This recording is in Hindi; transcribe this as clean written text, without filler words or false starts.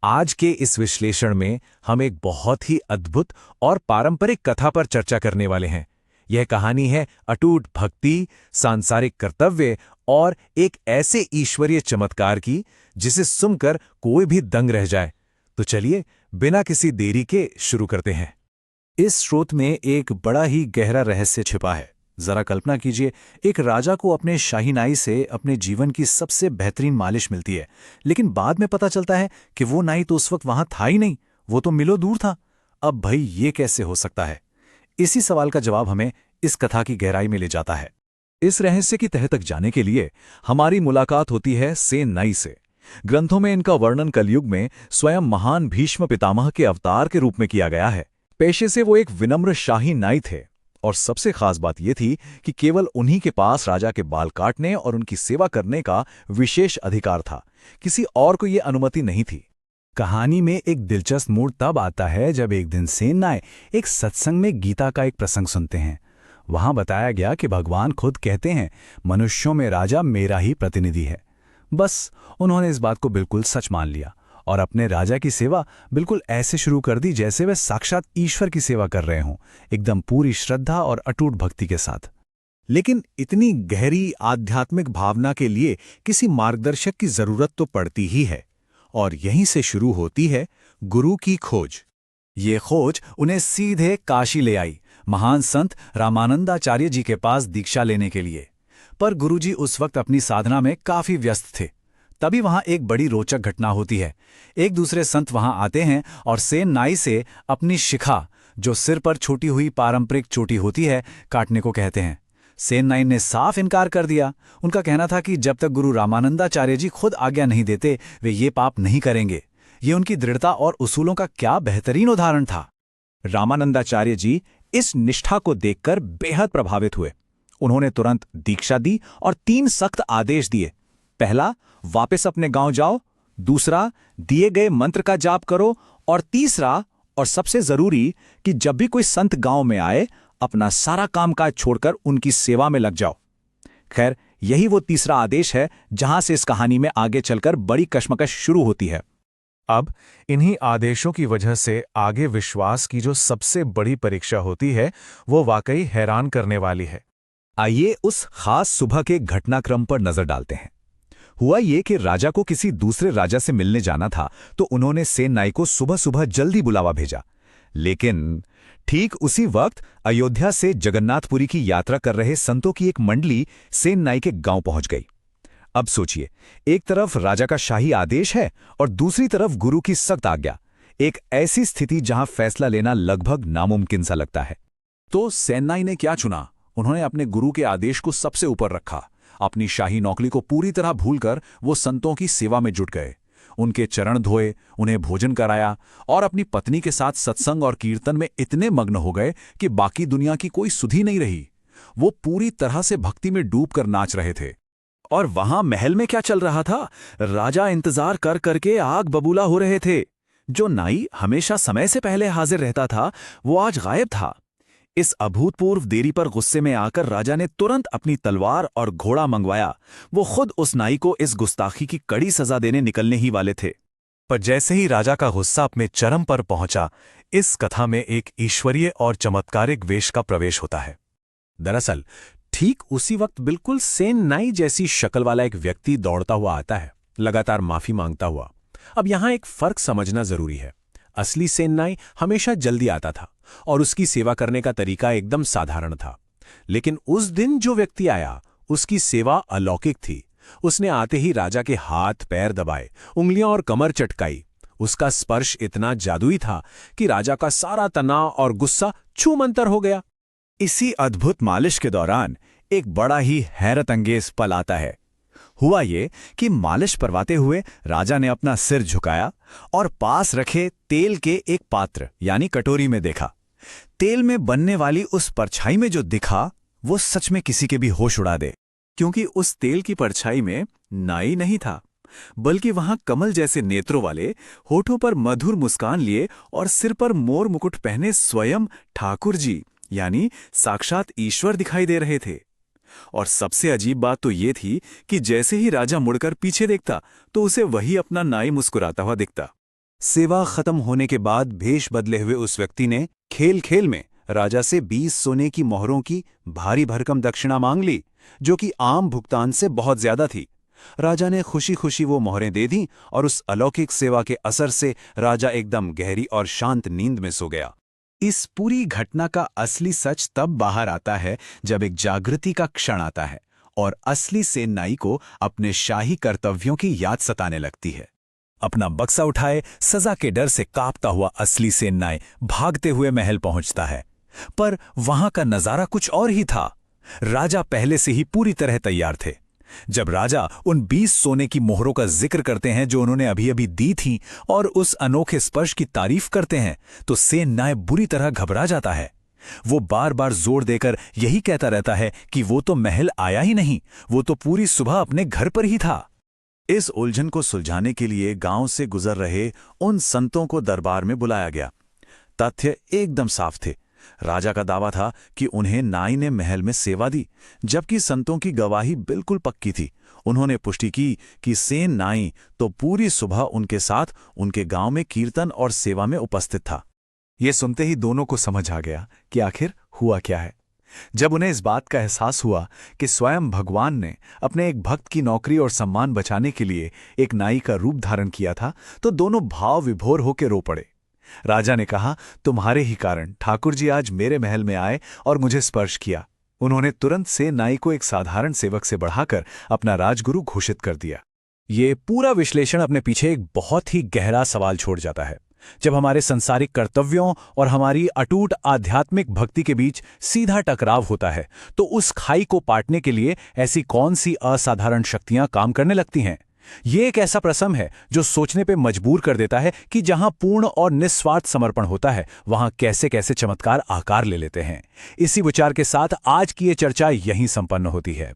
आज के इस विश्लेषण में हम एक बहुत ही अद्भुत और पारंपरिक कथा पर चर्चा करने वाले हैं। यह कहानी है अटूट भक्ति, सांसारिक कर्तव्य और एक ऐसे ईश्वरीय चमत्कार की जिसे सुनकर कोई भी दंग रह जाए। तो चलिए बिना किसी देरी के शुरू करते हैं। इस स्रोत में एक बड़ा ही गहरा रहस्य छिपा है। जरा कल्पना कीजिए, एक राजा को अपने शाही नाई से अपने जीवन की सबसे बेहतरीन मालिश मिलती है, लेकिन बाद में पता चलता है कि वो नाई तो उस वक्त वहां था ही नहीं, वो तो मिलो दूर था। अब भाई ये कैसे हो सकता है? इसी सवाल का जवाब हमें इस कथा की गहराई में ले जाता है। इस रहस्य की तह तक जाने के लिए हमारी मुलाकात होती है सेन नाई से। ग्रंथों में इनका वर्णन कलयुग में स्वयं महान भीष्म पितामह के अवतार के रूप में किया गया है। पेशे से वो एक विनम्र शाही नाई थे और सबसे खास बात यह थी कि केवल उन्हीं के पास राजा के बाल काटने और उनकी सेवा करने का विशेष अधिकार था। किसी और को यह अनुमति नहीं थी। कहानी में एक दिलचस्प मोड़ तब आता है जब एक दिन सेन नाई एक सत्संग में गीता का एक प्रसंग सुनते हैं। वहां बताया गया कि भगवान खुद कहते हैं, मनुष्यों में राजा मेरा ही प्रतिनिधि है। बस उन्होंने इस बात को बिल्कुल सच मान लिया और अपने राजा की सेवा बिल्कुल ऐसे शुरू कर दी जैसे वे साक्षात ईश्वर की सेवा कर रहे हों, एकदम पूरी श्रद्धा और अटूट भक्ति के साथ। लेकिन इतनी गहरी आध्यात्मिक भावना के लिए किसी मार्गदर्शक की जरूरत तो पड़ती ही है, और यहीं से शुरू होती है गुरु की खोज। ये खोज उन्हें सीधे काशी ले आई, महान संत रामानंदाचार्य जी के पास दीक्षा लेने के लिए। पर गुरुजी उस वक्त अपनी साधना में काफी व्यस्त थे। तभी वहां एक बड़ी रोचक घटना होती है। एक दूसरे संत वहां आते हैं और सेन नाई से अपनी शिखा, जो सिर पर छोटी हुई पारंपरिक चोटी होती है, काटने को कहते हैं। सेन नाई ने साफ इनकार कर दिया। उनका कहना था कि जब तक गुरु रामानंदाचार्य जी खुद आज्ञा नहीं देते, वे ये पाप नहीं करेंगे। ये उनकी दृढ़ता और उसूलों का क्या बेहतरीन उदाहरण था। रामानंदाचार्य जी इस निष्ठा को देखकर बेहद प्रभावित हुए। उन्होंने तुरंत दीक्षा दी और 3 सख्त आदेश दिए। पहला, वापस अपने गांव जाओ। दूसरा, दिए गए मंत्र का जाप करो। और तीसरा और सबसे जरूरी कि जब भी कोई संत गांव में आए, अपना सारा कामकाज छोड़कर उनकी सेवा में लग जाओ। खैर, यही वो तीसरा आदेश है जहां से इस कहानी में आगे चलकर बड़ी कश्मकश शुरू होती है। अब इन्हीं आदेशों की वजह से आगे विश्वास की जो सबसे बड़ी परीक्षा होती है, वो वाकई हैरान करने वाली है। आइए उस खास सुबह के घटनाक्रम पर नजर डालते हैं। हुआ ये कि राजा को किसी दूसरे राजा से मिलने जाना था, तो उन्होंने सेन नाई को सुबह सुबह जल्दी बुलावा भेजा। लेकिन ठीक उसी वक्त अयोध्या से जगन्नाथपुरी की यात्रा कर रहे संतों की एक मंडली सेन नाई के गांव पहुंच गई। अब सोचिए, एक तरफ राजा का शाही आदेश है और दूसरी तरफ गुरु की सख्त आज्ञा। एक ऐसी स्थिति जहां फैसला लेना लगभग नामुमकिन सा लगता है। तो सेन नाई ने क्या चुना? उन्होंने अपने गुरु के आदेश को सबसे ऊपर रखा। अपनी शाही नौकरी को पूरी तरह भूलकर वो संतों की सेवा में जुट गए। उनके चरण धोए, उन्हें भोजन कराया और अपनी पत्नी के साथ सत्संग और कीर्तन में इतने मग्न हो गए कि बाकी दुनिया की कोई सुधि नहीं रही। वो पूरी तरह से भक्ति में डूबकर नाच रहे थे। और वहां महल में क्या चल रहा था? राजा इंतजार कर करके आग बबूला हो रहे थे। जो नाई हमेशा समय से पहले हाजिर रहता था, वो आज गायब था। इस अभूतपूर्व देरी पर गुस्से में आकर राजा ने तुरंत अपनी तलवार और घोड़ा मंगवाया। वो खुद उस नाई को इस गुस्ताखी की कड़ी सजा देने निकलने ही वाले थे। पर जैसे ही राजा का गुस्सा अपने चरम पर पहुंचा, इस कथा में एक ईश्वरीय और चमत्कारिक वेश का प्रवेश होता है। दरअसल ठीक उसी वक्त बिल्कुल सेन नाई जैसी शक्ल वाला एक व्यक्ति दौड़ता हुआ आता है, लगातार माफी मांगता हुआ। अब यहां एक फर्क समझना जरूरी है। असली सेन नाई हमेशा जल्दी आता था और उसकी सेवा करने का तरीका एकदम साधारण था। लेकिन उस दिन जो व्यक्ति आया, उसकी सेवा अलौकिक थी। उसने आते ही राजा के हाथ पैर दबाए, उंगलियां और कमर चटकाई। उसका स्पर्श इतना जादुई था कि राजा का सारा तनाव और गुस्सा छूमंतर हो गया। इसी अद्भुत मालिश के दौरान एक बड़ा ही हैरत अंगेज पल आता है। हुआ ये कि मालिश करवाते हुए राजा ने अपना सिर झुकाया और पास रखे तेल के एक पात्र यानी कटोरी में देखा। तेल में बनने वाली उस परछाई में जो दिखा, वो सच में किसी के भी होश उड़ा दे, क्योंकि उस तेल की परछाई में नाई नहीं था, बल्कि वहां कमल जैसे नेत्रों वाले, होठों पर मधुर मुस्कान लिए और सिर पर मोर मुकुट पहने स्वयं ठाकुर जी यानी साक्षात ईश्वर दिखाई दे रहे थे। और सबसे अजीब बात तो ये थी कि जैसे ही राजा मुड़कर पीछे देखता, तो उसे वही अपना नाई मुस्कुराता हुआ दिखता। सेवा खत्म होने के बाद भेष बदले हुए उस व्यक्ति ने खेल खेल में राजा से 20 सोने की मोहरों की भारी भरकम दक्षिणा मांग ली, जो कि आम भुगतान से बहुत ज्यादा थी। राजा ने खुशी खुशी वो मोहरें दे दी और उस अलौकिक सेवा के असर से राजा एकदम गहरी और शांत नींद में सो गया। इस पूरी घटना का असली सच तब बाहर आता है जब एक जागृति का क्षण आता है और असली सेनाई को अपने शाही कर्तव्यों की याद सताने लगती है। अपना बक्सा उठाए सजा के डर से कांपता हुआ असली सेनाई भागते हुए महल पहुंचता है, पर वहां का नजारा कुछ और ही था। राजा पहले से ही पूरी तरह तैयार थे। जब राजा उन 20 सोने की मोहरों का जिक्र करते हैं जो उन्होंने अभी अभी दी थीं और उस अनोखे स्पर्श की तारीफ करते हैं, तो सेनाई बुरी तरह घबरा जाता है। वो बार बार जोर देकर यही कहता रहता है कि वो तो महल आया ही नहीं, वो तो पूरी सुबह अपने घर पर ही था। इस उलझन को सुलझाने के लिए गांव से गुजर रहे उन संतों को दरबार में बुलाया गया। तथ्य एकदम साफ थे। राजा का दावा था कि उन्हें नाई ने महल में सेवा दी, जबकि संतों की गवाही बिल्कुल पक्की थी। उन्होंने पुष्टि की कि सेन नाई तो पूरी सुबह उनके साथ उनके गांव में कीर्तन और सेवा में उपस्थित था। ये सुनते ही दोनों को समझ आ गया कि आखिर हुआ क्या है। जब उन्हें इस बात का एहसास हुआ कि स्वयं भगवान ने अपने एक भक्त की नौकरी और सम्मान बचाने के लिए एक नाई का रूप धारण किया था, तो दोनों भाव विभोर होकर रो पड़े। राजा ने कहा, तुम्हारे ही कारण ठाकुर जी आज मेरे महल में आए और मुझे स्पर्श किया। उन्होंने तुरंत से नाई को एक साधारण सेवक से बढ़ाकर अपना राजगुरु घोषित कर दिया। ये पूरा विश्लेषण अपने पीछे एक बहुत ही गहरा सवाल छोड़ जाता है। जब हमारे संसारिक कर्तव्यों और हमारी अटूट आध्यात्मिक भक्ति के बीच सीधा टकराव होता है, तो उस खाई को पाटने के लिए ऐसी कौन सी असाधारण शक्तियां काम करने लगती हैं? ये एक ऐसा प्रसंग है जो सोचने पे मजबूर कर देता है कि जहां पूर्ण और निस्वार्थ समर्पण होता है, वहां कैसे कैसे चमत्कार आकार ले लेते हैं। इसी विचार के साथ आज की ये चर्चा यहीं संपन्न होती है।